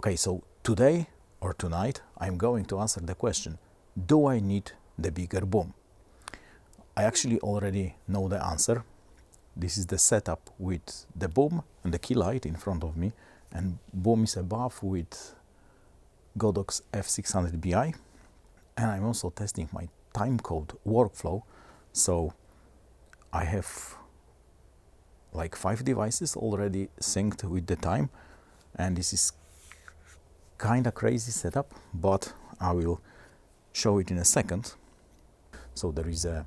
Okay, so today or tonight I'm going to answer the question, do I need the bigger boom? I actually already know the answer. This is the setup with the boom and the key light in front of me, and boom is above with Godox F600Bi, and I'm also testing my Timecode workflow. So I have like 5 devices already synced with the time, and this is kind of crazy setup, but I will show it in a second. So there is a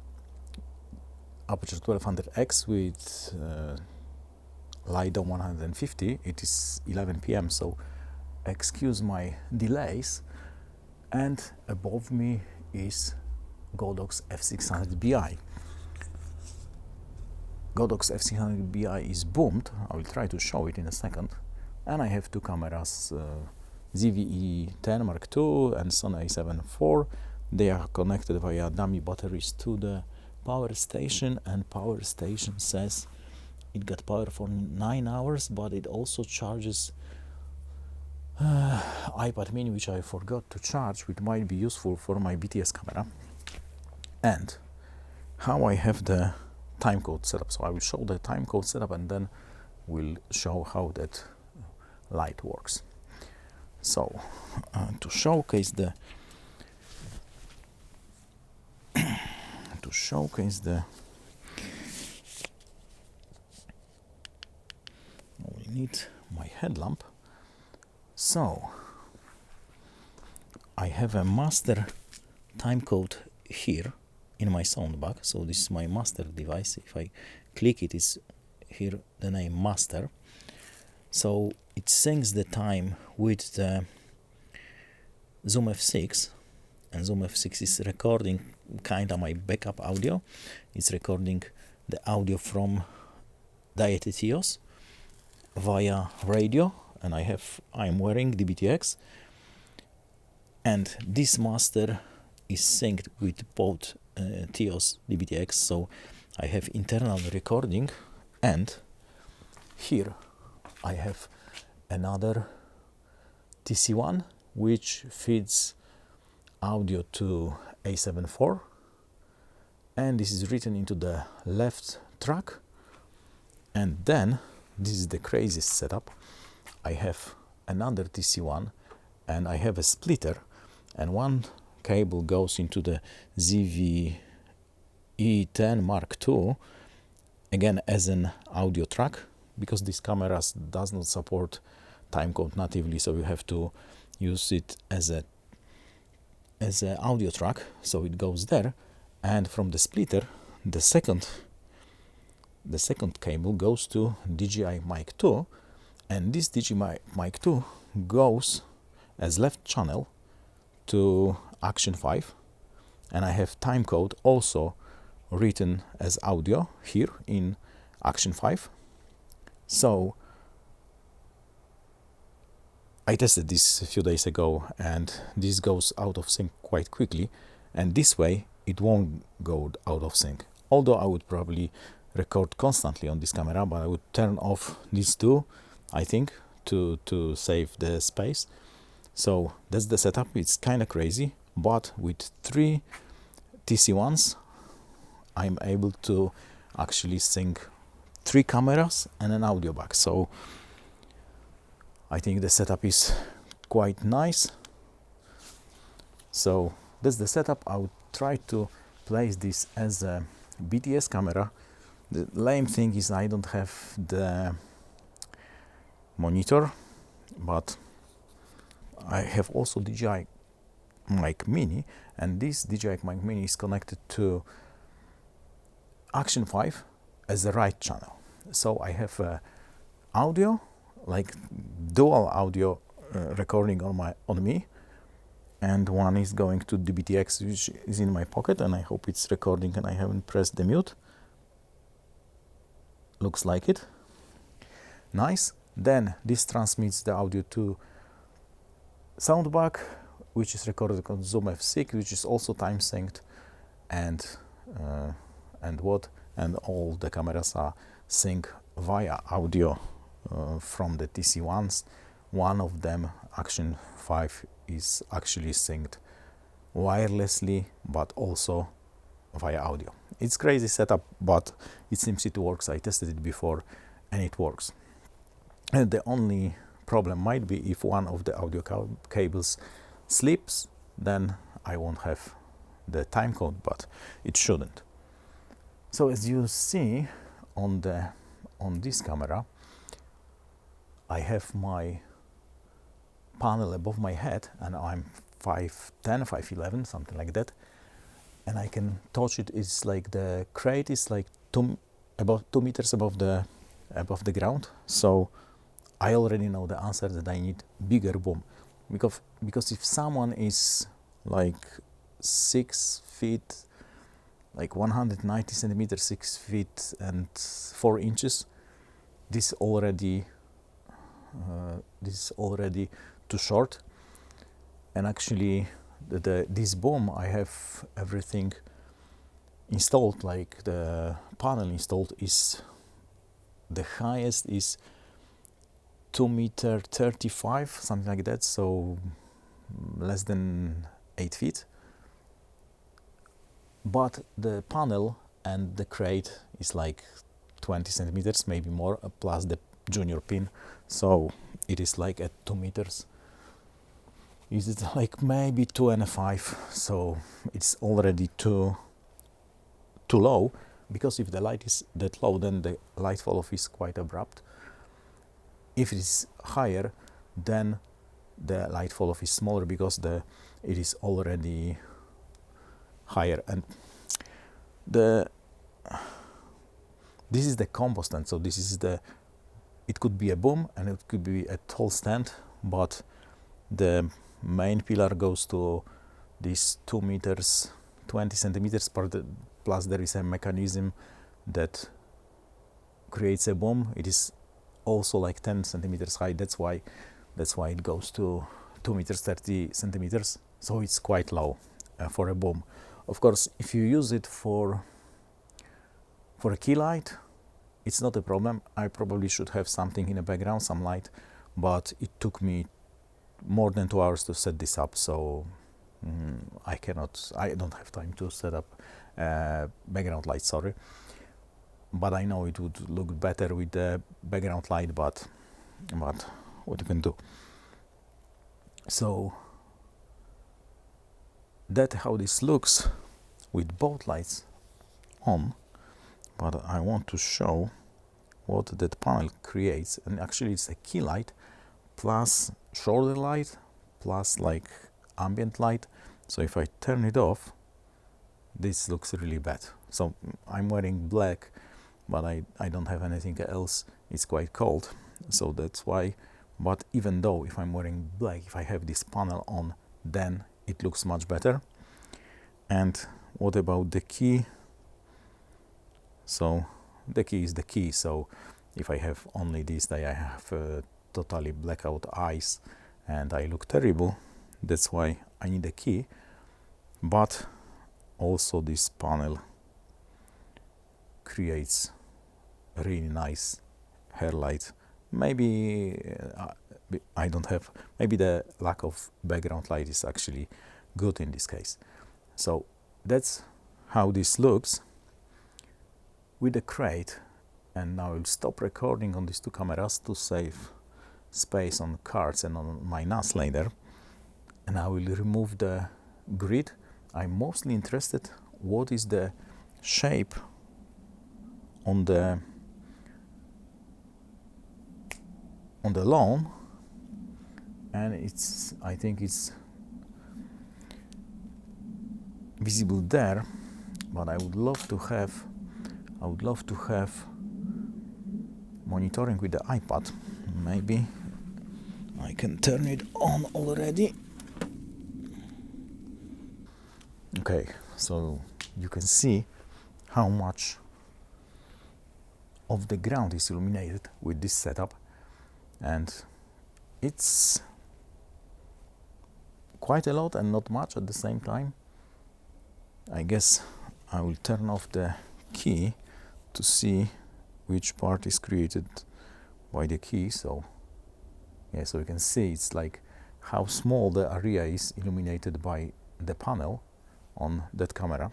Aputure 1200X with LiDAR 150. It is 11 p.m. so excuse my delays, and above me is Godox F600Bi. Godox F600Bi is boomed. I will try to show it in a second. And I have 2 cameras, ZV-E10 Mark II and Sony A7 IV. They are connected via dummy batteries to the power station, and power station says it got power for 9 hours, but it also charges iPad mini, which I forgot to charge, which might be useful for my BTS camera. And how I have the timecode setup. So I will show the timecode setup, and then we'll show how that light works. So to showcase the we need my headlamp. So I have a master timecode here in my soundbar. So this is my master device. If I click it, is here the name master. So it syncs the time with the Zoom F6, and Zoom F6 is recording kind of my backup audio. It's recording the audio from Deity TC-1 via radio, and I'm wearing DBTX, and this master is synced with both TC-1 DBTX, so I have internal recording, and here I have another TC-1 which feeds audio to A7 IV, and this is written into the left track. And then this is the craziest setup. I have another TC-1 and I have a splitter, and one cable goes into the ZV-E10 Mark II, again as an audio track, because this camera does not support timecode natively, so you have to use it as a audio track, so it goes there. And from the splitter, the second cable goes to DJI Mic 2, and this DJI Mic 2 goes as left channel to Action 5, and I have timecode also written as audio here in Action 5. So I tested this a few days ago, and this goes out of sync quite quickly, and this way it won't go out of sync. Although I would probably record constantly on this camera, but I would turn off these two, I think, to save the space. So that's the setup. It's kind of crazy, but with 3 TC-1s I'm able to actually sync 3 cameras and an audio back. So I think the setup is quite nice. So that's the setup. I would try to place this as a BTS camera. The lame thing is I don't have the monitor, but I have also DJI Mic Mini, and this DJI Mic Mini is connected to Action 5 as the right channel. So I have audio, like dual audio recording on me, and one is going to DBTX, which is in my pocket, and I hope it's recording and I haven't pressed the mute. Looks like it. Nice. Then this transmits the audio to soundbar, which is recorded on Zoom F6, which is also time synced, and all the cameras are synced via audio from the TC-1s one of them, Action 5, is actually synced wirelessly but also via audio. It's crazy setup, but it seems it works. I tested it before and it works. And the only problem might be if one of the audio cables slips, then I won't have the timecode, but it shouldn't. So as you see on this camera, I have my panel above my head, and I'm 5'10", 5'11", something like that, and I can touch it. It's like the crate is like about 2 meters above the ground. So I already know the answer that I need bigger boom, because if someone is like 6 feet, like 190 centimeters, 6 feet and 4 inches, this is already too short. And actually this boom, I have everything installed, like the panel installed, is the highest is 2.35 meters, something like that, so less than 8 feet. But the panel and the crate is like 20 centimeters, maybe more, plus the junior pin, so it is like at 2 meters. Is it like maybe 2.5? So it's already too low, because if the light is that low, then the light fall off is quite abrupt. If it is higher, then the light fall off is smaller, because it is already higher. And this is the combo stand, so this is it could be a boom and it could be a tall stand, but the main pillar goes to this 2 meters 20 centimeters plus there is a mechanism that creates a boom. It is also like 10 centimeters high. That's why it goes to 2 meters 30 centimeters, so it's quite low for a boom. Of course, if you use it for a key light, it's not a problem. I probably should have something in the background, some light, but it took me more than 2 hours to set this up, so I don't have time to set up background light, sorry. But I know it would look better with the background light, but what you can do. So that's how this looks with both lights on. But I want to show what that panel creates, and actually it's a key light plus shoulder light plus like ambient light. So if I turn it off, this looks really bad. So I'm wearing black, but I don't have anything else. It's quite cold, so that's why. But even though if I'm wearing black, if I have this panel on, then it looks much better. And what about the key? So the key is the key, so if I have only this, then I have totally blackout eyes and I look terrible. That's why I need a key. But also this panel creates a really nice hair light. Maybe I don't have, maybe the lack of background light is actually good in this case. So that's how this looks with the crate. And now I'll stop recording on these two cameras to save space on cards and on my NAS later. And I will remove the grid. I'm mostly interested what is the shape on the lawn, and I think it's visible there, but I would love to have monitoring with the iPad. Maybe I can turn it on already. Okay, so you can see how much of the ground is illuminated with this setup, and it's quite a lot and not much at the same time. I guess I will turn off the key to see which part is created by the key. So Yeah, so you can see it's like how small the area is illuminated by the panel on that camera,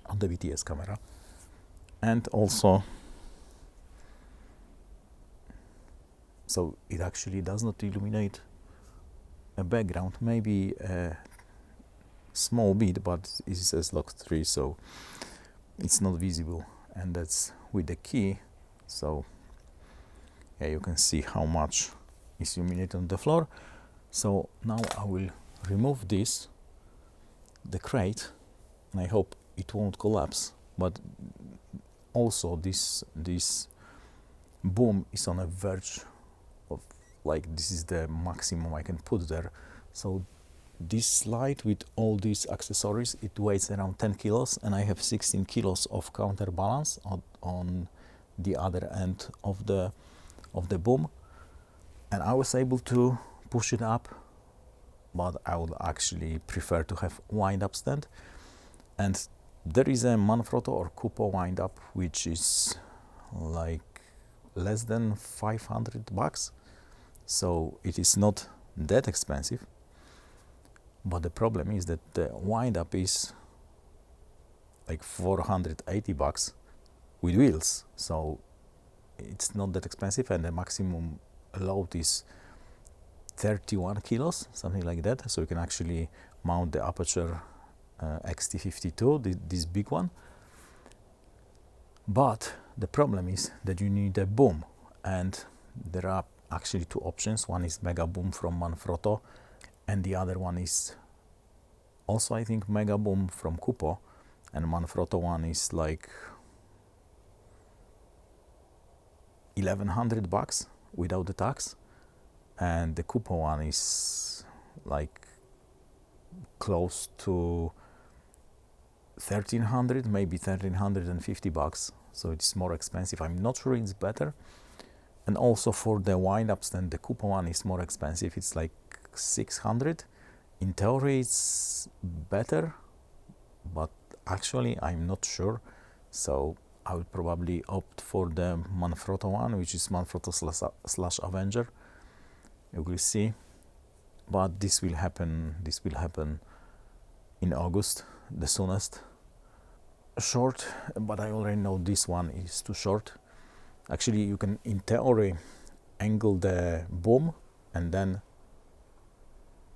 on the BTS camera. And also, so it actually does not illuminate a background, maybe a small bit, but it says lock 3, so it's not visible, and that's with the key. So yeah, you can see how much is illuminated on the floor. So now I will remove this, the crate, and I hope it won't collapse, but also this boom is on a verge of, like, this is the maximum I can put there. So this slide with all these accessories, it weighs around 10 kilos, and I have 16 kilos of counterbalance on the other end of the boom, and I was able to push it up, but I would actually prefer to have wind-up stand. And there is a Manfrotto or Cupo wind-up which is like less than $500, so it is not that expensive. But the problem is that the wind-up is like $480 with wheels, so it's not that expensive, and the maximum load is 31 kilos, something like that. So you can actually mount the Aputure XT52, this big one. But the problem is that you need a boom, and there are actually two options. One is Mega Boom from Manfrotto, and the other one is also, I think, Mega Boom from Cupo, and Manfrotto one is like $1,100 without the tax, and the Cupo one is like close to 1,300, maybe $1,350, so it's more expensive. I'm not sure it's better. And also for the wind-up stand, the Cupo one is more expensive. It's like 600. In theory it's better, but actually I'm not sure, so I would probably opt for the Manfrotto one, which is Manfrotto slash Avenger. You will see, but this will happen in August, the soonest. Short, but I already know this one is too short. Actually, you can in theory angle the boom and then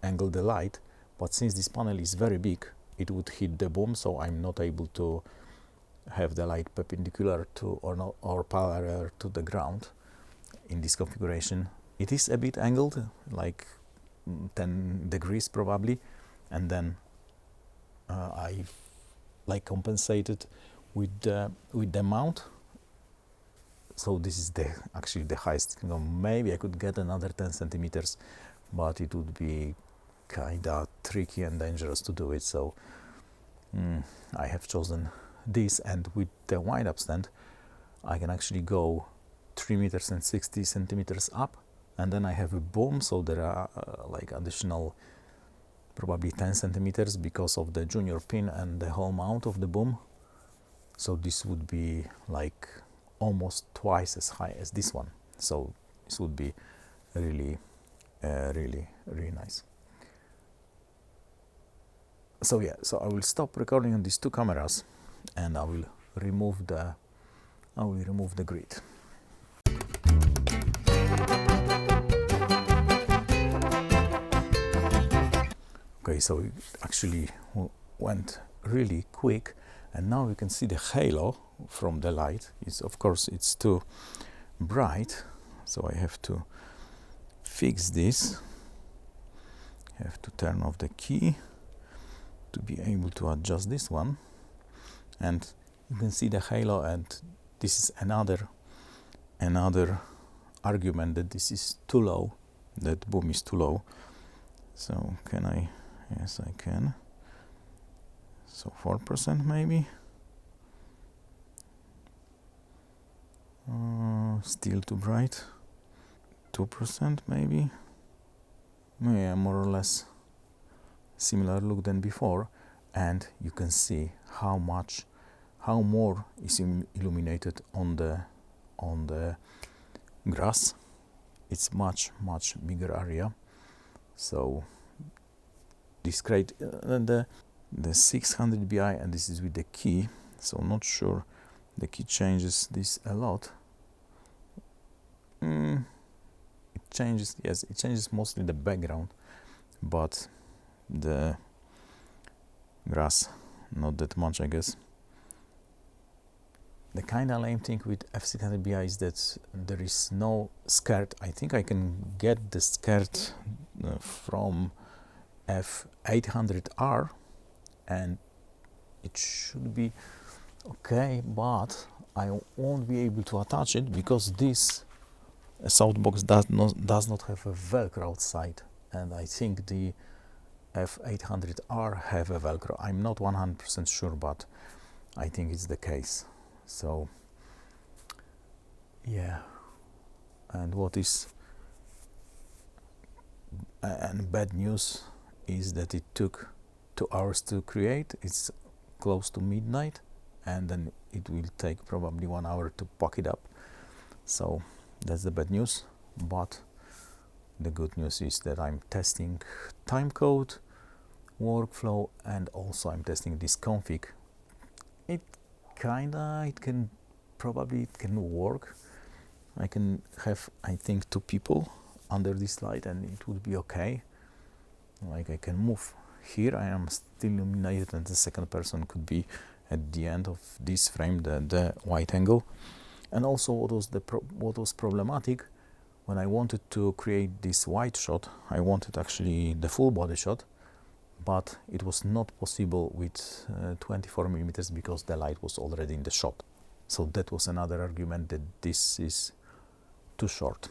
angle the light, but since this panel is very big, it would hit the boom, so I'm not able to have the light perpendicular to or parallel to the ground in this configuration. It is a bit angled, like 10 degrees probably, and then I like compensated with the mount. So this is actually the highest. Maybe I could get another 10 centimeters, but it would be kinda tricky and dangerous to do it. So I have chosen this, and with the wind-up stand, I can actually go 3 meters and 60 centimeters up, and then I have a boom. So there are like additional probably 10 centimeters because of the junior pin and the whole mount of the boom. So this would be like almost twice as high as this one. So this would be really nice. So yeah, so I will stop recording on these two cameras, and I will remove the grid. Okay, so it actually went really quick, and now you can see the halo from the light. Of course it's too bright, so I have to fix this. I have to turn off the key to be able to adjust this one, and you can see the halo, and this is another argument that this is too low, that boom is too low. So can I? Yes, I can. So 4% maybe. Still too bright. 2% maybe. Yeah, more or less similar look than before, and you can see how more is illuminated on the grass. it's much bigger area. So this crate and the 600Bi, and this is with the key, so not sure the key changes this a lot. It changes, yes, it changes mostly the background, but the grass not that much, I guess. The kind of lame thing with F600Bi is that there is no skirt. I think I can get the skirt from F800R and it should be okay, but I won't be able to attach it because this softbox does not have a Velcro outside, and I think the F800R have a Velcro. I'm not 100% sure, but I think it's the case. So yeah, and what is and bad news is that it took 2 hours to create. It's close to midnight, and then it will take probably 1 hour to pack it up. So that's the bad news, but the good news is that I'm testing timecode, workflow, and also I'm testing this config. It can work. I can have, I think, 2 people under this light and it would be okay. Like I can move here, I am still illuminated, and the second person could be at the end of this frame, the wide angle. And also what was problematic when I wanted to create this wide shot, I wanted actually the full body shot, but it was not possible with 24mm because the light was already in the shot. So that was another argument that this is too short.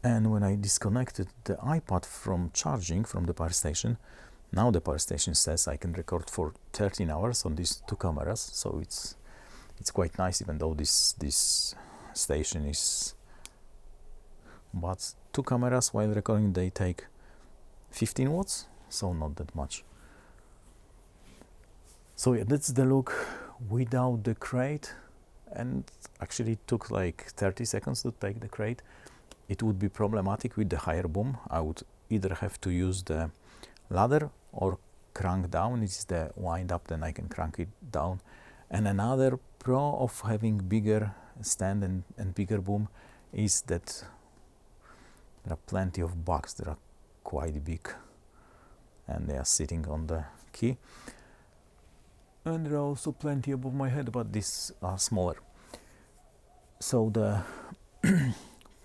And when I disconnected the iPad from charging from the power station, now the power station says I can record for 13 hours on these 2 cameras. So it's quite nice, even though this station is, but 2 cameras while recording, they take 15 watts, so not that much. So yeah, that's the look without the crate, and actually it took like 30 seconds to take the crate. It would be problematic with the higher boom. I would either have to use the ladder or crank down. It's the wind up, then I can crank it down. And another pro of having bigger stand and bigger boom is that there are plenty of bugs. They are quite big and they are sitting on the key. And there are also plenty above my head, but these are smaller. So the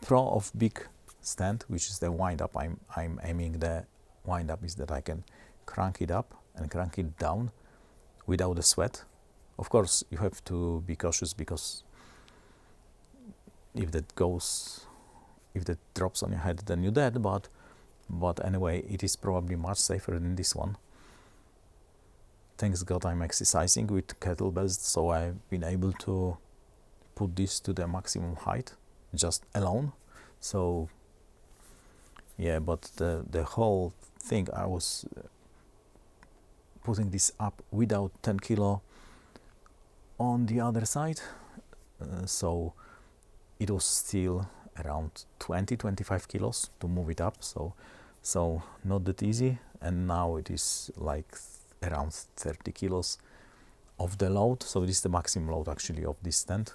pro of big stand, which is the wind up, I'm aiming the wind up, is that I can crank it up and crank it down without a sweat. Of course, you have to be cautious because if that drops on your head, then you're dead. But anyway, it is probably much safer than this one. Thanks God I'm exercising with kettlebells, so I've been able to put this to the maximum height just alone. So yeah, but the whole thing, I was putting this up without 10 kilo on the other side, so it was still around 20-25 kilos to move it up, so not that easy. And now it is like around 30 kilos of the load, so this is the maximum load actually of this stand.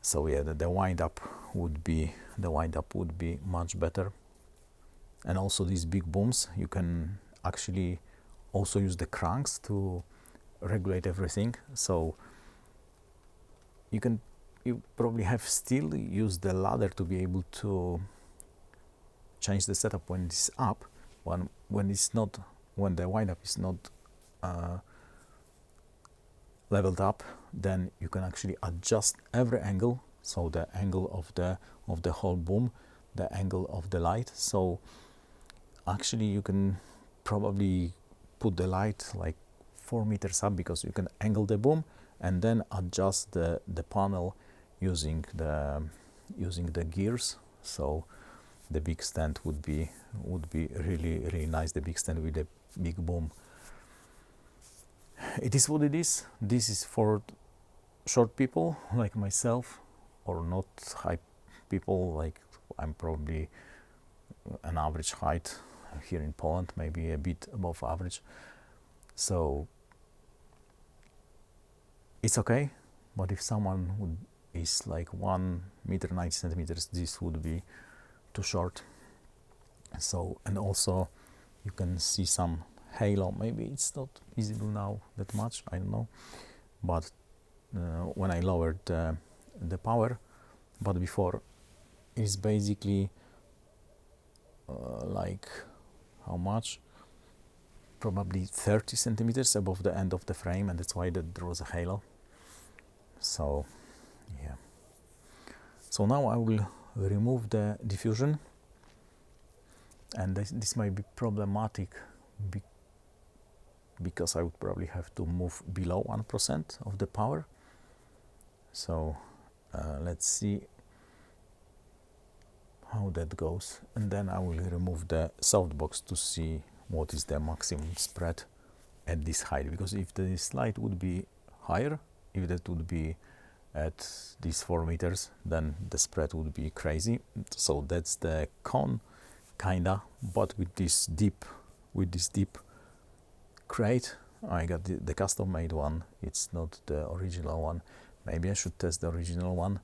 So yeah, the wind up would be much better. And also these big booms, you can actually also use the cranks to regulate everything. So you probably have still use the ladder to be able to change the setup when it's up. When the wind up is not leveled up, then you can actually adjust every angle. So the angle of the whole boom, the angle of the light. So actually you can probably put the light like 4 meters up, because you can angle the boom and then adjust the panel using the gears. So the big stand would be really nice, the big stand with a big boom. It is what it is. This is for short people like myself. or not high people, like I'm probably an average height here in Poland, maybe a bit above average, so it's okay. But if someone is like 1 meter 90 centimeters, this would be too short. So, and also you can see some halo. Maybe it's not visible now that much, I don't know, but when I lowered the power, but before, is basically like how much, probably 30 centimeters above the end of the frame, and that's why there was a halo. So yeah, so now I will remove the diffusion, and this might be problematic because I would probably have to move below 1% of the power. So let's see how that goes, and then I will remove the softbox to see what is the maximum spread at this height, because if the slide would be higher, if that would be at these 4 meters, then the spread would be crazy. So that's the con, kinda. But with this deep crate, I got the custom made one. It's not the original one. Maybe I should test the original one.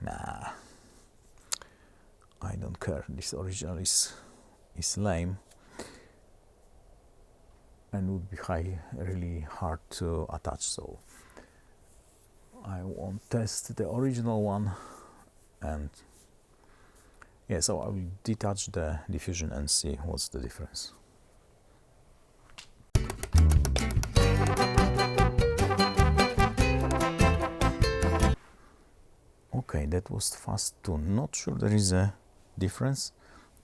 Nah, I don't care. This original is lame and would be really hard to attach, so I won't test the original one. And yeah, so I will detach the diffusion and see what's the difference. Okay, that was fast too. Not sure there is a difference.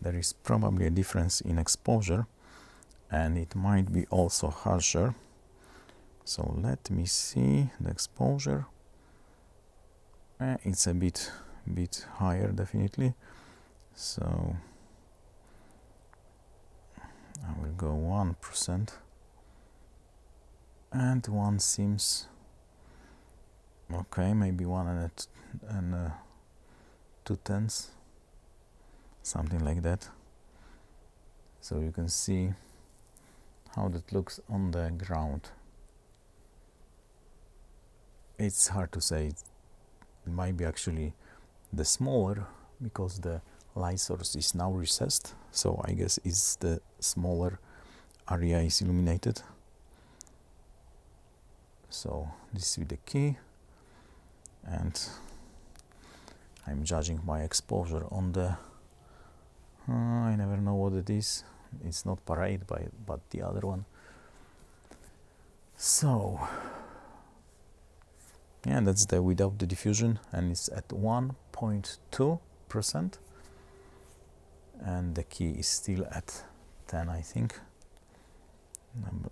There is probably a difference in exposure, and it might be also harsher. So let me see the exposure. It's a bit higher, definitely. So I will go 1%, and one seems okay, maybe 1 and 2/10, something like that. So you can see how that looks on the ground. It's hard to say. It might be actually the smaller, because the light source is now recessed, so I guess it's the smaller area is illuminated. So this is the key, and I'm judging my exposure on the I never know what it is. It's not Parade, but the other one. So yeah, that's the without the diffusion, and it's at 1.2%, and the key is still at 10, I think.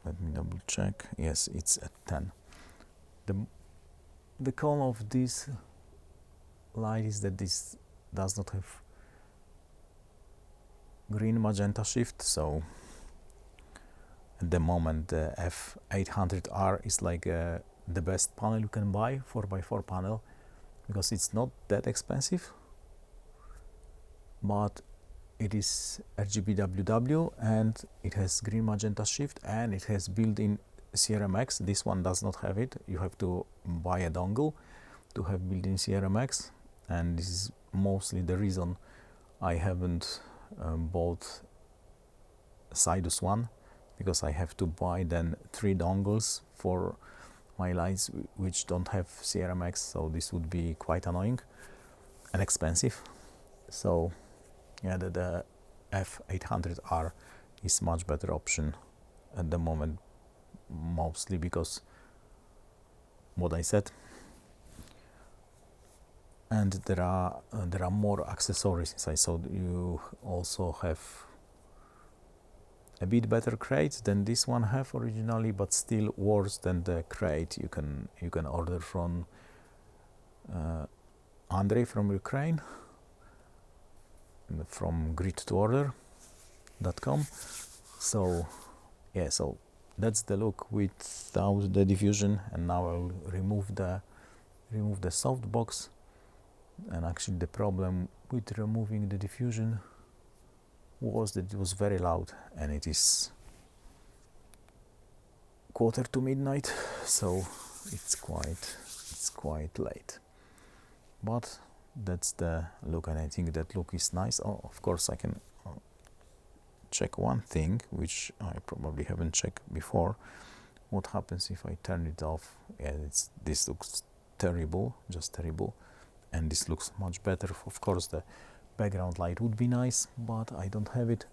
Let me double check. Yes, it's at 10. The con of this light is that this does not have green magenta shift, so at the moment the F800R is like the best panel you can buy, 4x4 panel, because it's not that expensive, but it is RGBWW and it has green magenta shift, and it has built-in CRMX. This one does not have it. You have to buy a dongle to have built-in CRMX, and this is mostly the reason I haven't bought Sidus one, because I have to buy then 3 dongles for my lights which don't have CRMX, so this would be quite annoying and expensive. So yeah, the F800R is much better option at the moment, mostly because what I said, and there are more accessories inside, so you also have a bit better crate than this one have originally, but still worse than the crate you can order from Andrei from Ukraine, from grid2order.com. So yeah, so that's the look without the diffusion, and now I'll remove the softbox And actually the problem with removing the diffusion was that it was very loud, and it is 1:45, so it's quite late. But that's the look, and I think that look is nice. Oh, of course I can check one thing which I probably haven't checked before. What happens if I turn it off? Yeah, this looks terrible, just terrible, and this looks much better. Of course the background light would be nice, but I don't have it.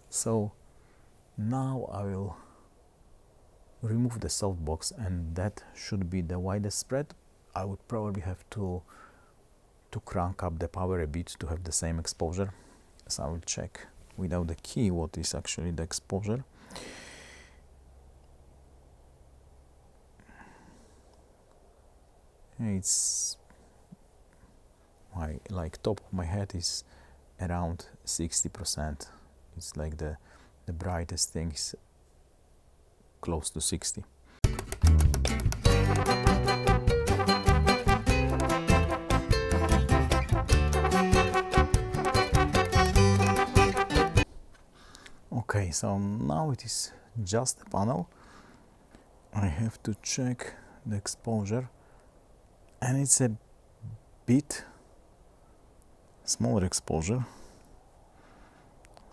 So now I will remove the softbox, and that should be the widest spread. I would probably have to crank up the power a bit to have the same exposure. So I will check without the key what is actually the exposure. It's like top of my head is around 60%. It's like the brightest thing is close to 60. Okay, so now it is just a panel. I have to check the exposure, and it's a bit smaller exposure,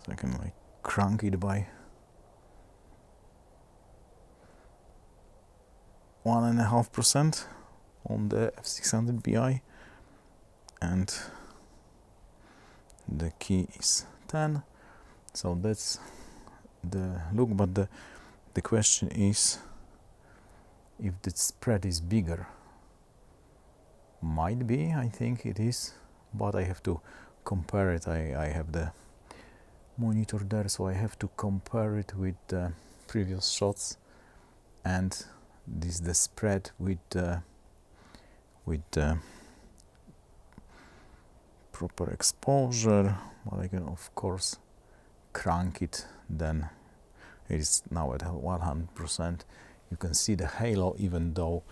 so I can like crank it by 1.5% on the F600Bi, and the key is 10. So that's the look, but the question is if the spread is bigger. Might be, I think it is, but I have to compare it. I have the monitor there, so I have to compare it with the previous shots, and this is the spread with the proper exposure. But I can of course crank it, then it is now at 100%. You can see the halo, even though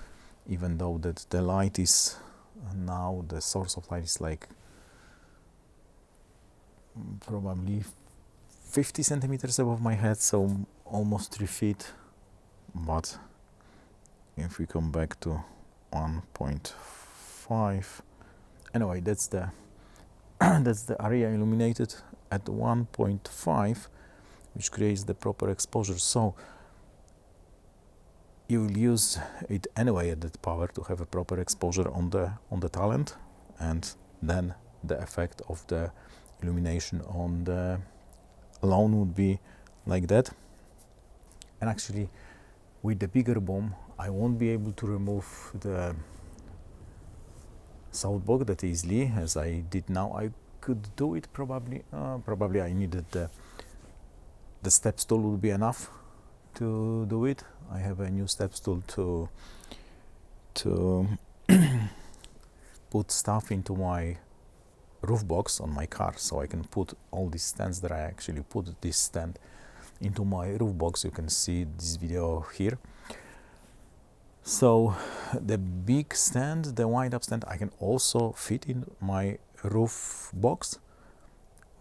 that the light is now, the source of light is like probably 50 centimeters above my head, so almost 3 feet. But if we come back to 1.5, anyway, that's the that's the area illuminated at 1.5, which creates the proper exposure. So you will use it anyway at that power to have a proper exposure on the talent, and then the effect of the illumination on the alone would be like that. And actually with the bigger boom I won't be able to remove the softbox that easily as I did now. I could do it probably I needed the step stool would be enough to do it. I have a new step stool to put stuff into my roof box on my car, so I can put all these stands that I actually put this stand into my roof box. You can see this video here. So the big stand, the wind up stand, I can also fit in my roof box,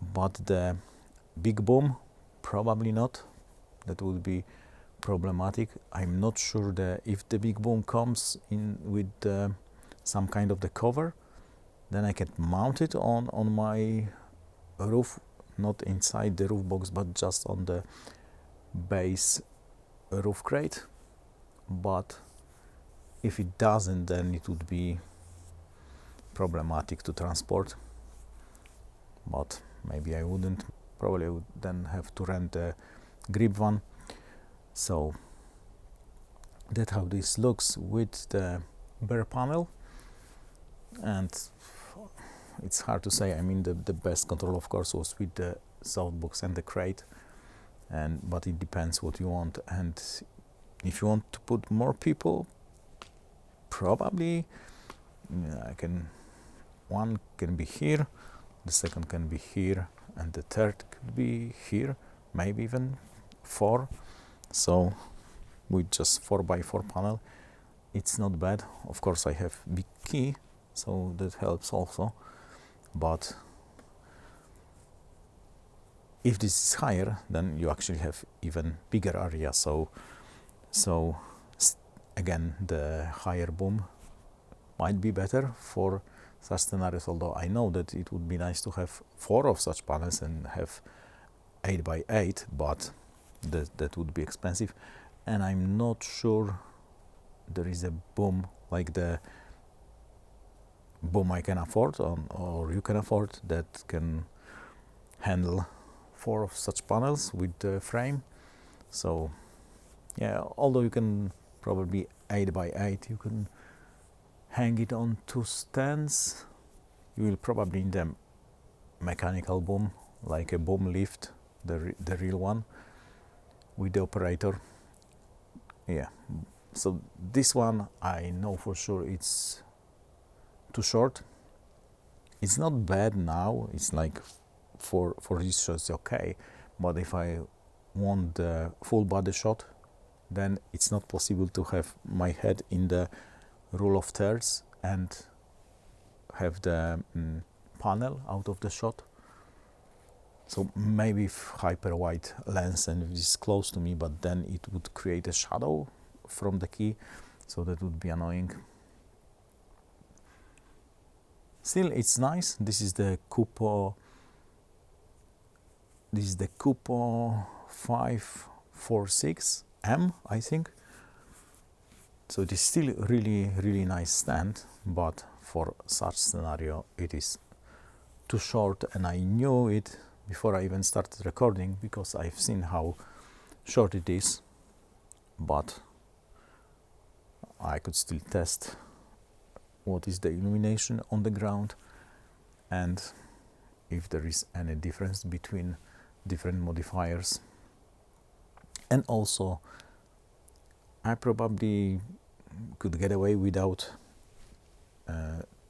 but the big boom probably not. That would be problematic. I'm not sure if the big boom comes in with some kind of the cover, then I can mount it on my roof, not inside the roof box, but just on the base roof crate. But if it doesn't, then it would be problematic to transport. But maybe I wouldn't. Probably I would then have to rent a grip one. So that's how this looks with the bare panel. And it's hard to say. I mean, the best control of course was with the softbox and the crate, but it depends what you want. And if you want to put more people, probably one can be here, the second can be here, and the third could be here, maybe even 4. So with just 4x4 panel, it's not bad. Of course I have big key, so that helps also. But if this is higher, then you actually have even bigger area. So again, the higher boom might be better for such scenarios, although I know that it would be nice to have 4 of such panels and have 8 by 8, but that would be expensive, and I'm not sure there is a boom like the boom I can afford or you can afford that can handle 4 of such panels with the frame. So yeah, although you can probably 8 by 8, you can hang it on 2 stands. You will probably need a mechanical boom, like a boom lift, the real one with the operator. Yeah, so this one I know for sure it's too short. It's not bad now, it's like for this shot it's okay, but if I want the full body shot, then it's not possible to have my head in the rule of thirds and have the panel out of the shot. So maybe if hyper wide lens and if it's close to me, but then it would create a shadow from the key, so that would be annoying. Still, it's nice. This is the Kupo 546M, I think. So it is still really nice stand, but for such scenario it is too short, and I knew it before I even started recording because I've seen how short it is, but I could still test what is the illumination on the ground and if there is any difference between different modifiers. And also I probably could get away without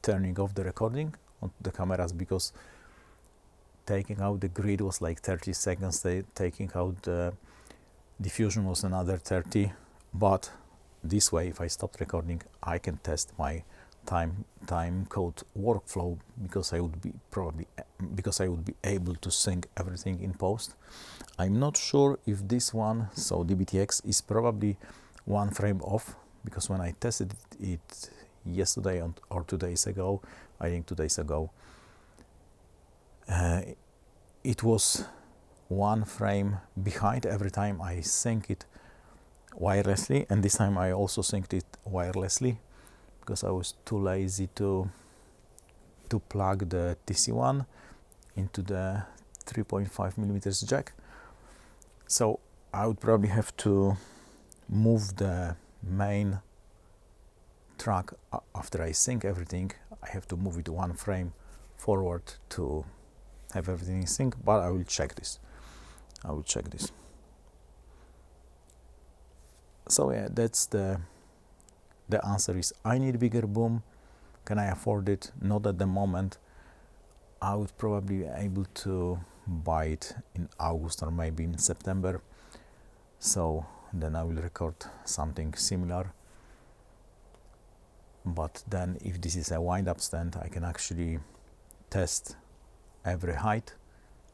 turning off the recording on the cameras, because taking out the grid was like 30 seconds, taking out the diffusion was another 30, but this way if I stopped recording I can test my timecode workflow, because I would be able to sync everything in post. I'm not sure if this one, so DBTX, is probably 1 frame off, because when I tested it yesterday or 2 days ago, I think 2 days ago, it was 1 frame behind every time I sync it wirelessly, and this time I also synced it wirelessly because I was too lazy to plug the TC-1 into the 3.5mm jack. So I would probably have to move the main track after I sync everything. I have to move it 1 frame forward to have everything in sync, but I will check this. So yeah, that's the answer is I need bigger boom. Can I afford it? Not at the moment. I would probably be able to buy it in August or maybe in September. So then I will record something similar. But then if this is a wind-up stand, I can actually test every height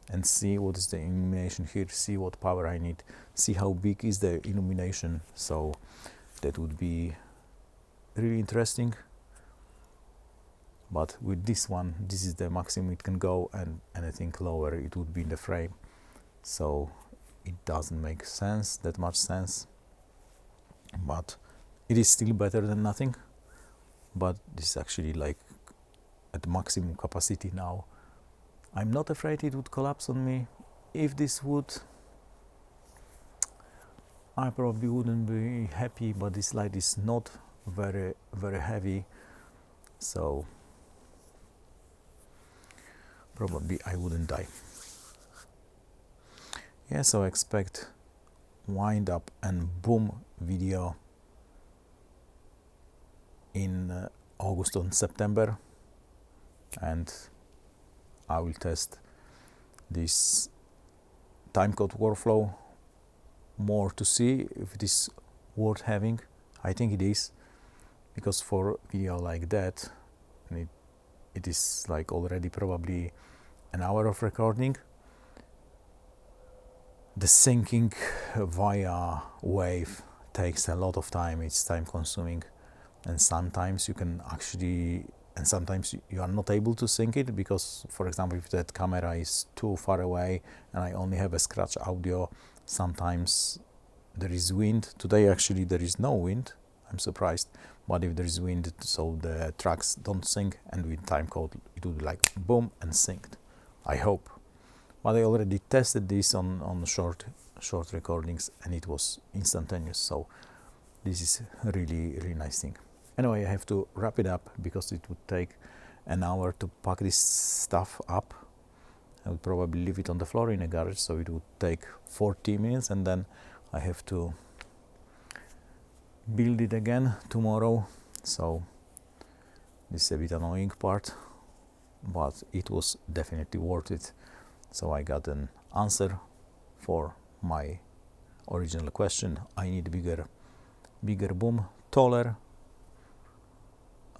and see what is the illumination here, see what power I need, see how big is the illumination. So that would be really interesting. But with this one, this is the maximum it can go, and anything lower it would be in the frame, so it doesn't make sense, that much sense, but it is still better than nothing. But this is actually like at maximum capacity now. I'm not afraid it would collapse on me. If this would, I probably wouldn't be happy, but this light is not very heavy, so probably I wouldn't die. Yeah, so expect wind up and boom video in August and September, and I will test this timecode workflow more to see if it is worth having. I think it is, because for video like that and it is like already probably an hour of recording. The syncing via wave takes a lot of time, it's time consuming, and sometimes you can actually, and sometimes you are not able to sync it because, for example, if that camera is too far away and I only have a scratch audio, sometimes there is wind. Today actually there is no wind, I'm surprised, but if there is wind, so the tracks don't sync, and with timecode it would be like boom and synced, I hope. But I already tested this on short recordings and it was instantaneous, so this is a really nice thing. Anyway, I have to wrap it up because it would take an hour to pack this stuff up. I would probably leave it on the floor in a garage, so it would take 40 minutes, and then I have to build it again tomorrow. So this is a bit annoying part, but it was definitely worth it. So I got an answer for my original question. I need bigger boom, taller.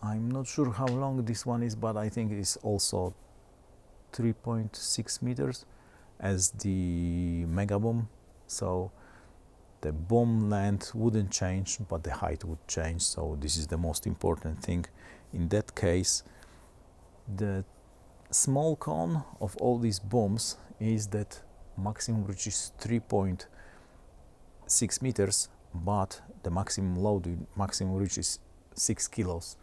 I'm not sure how long this one is, but I think it is also 3.6 meters as the mega boom. So the boom length wouldn't change, but the height would change. So this is the most important thing. In that case, the small con of all these booms is that maximum reach is 3.6 meters, but the maximum load, maximum reach is 6 kilos,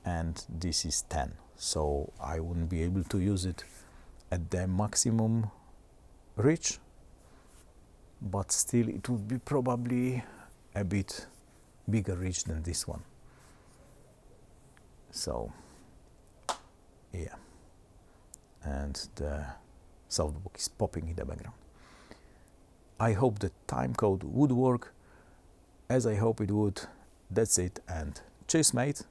and this is 10. So I wouldn't be able to use it at the maximum reach, but still it would be probably a bit bigger reach than this one. So yeah, and the softbook is popping in the background. I hope the timecode would work as I hope it would. That's it, and cheers mate.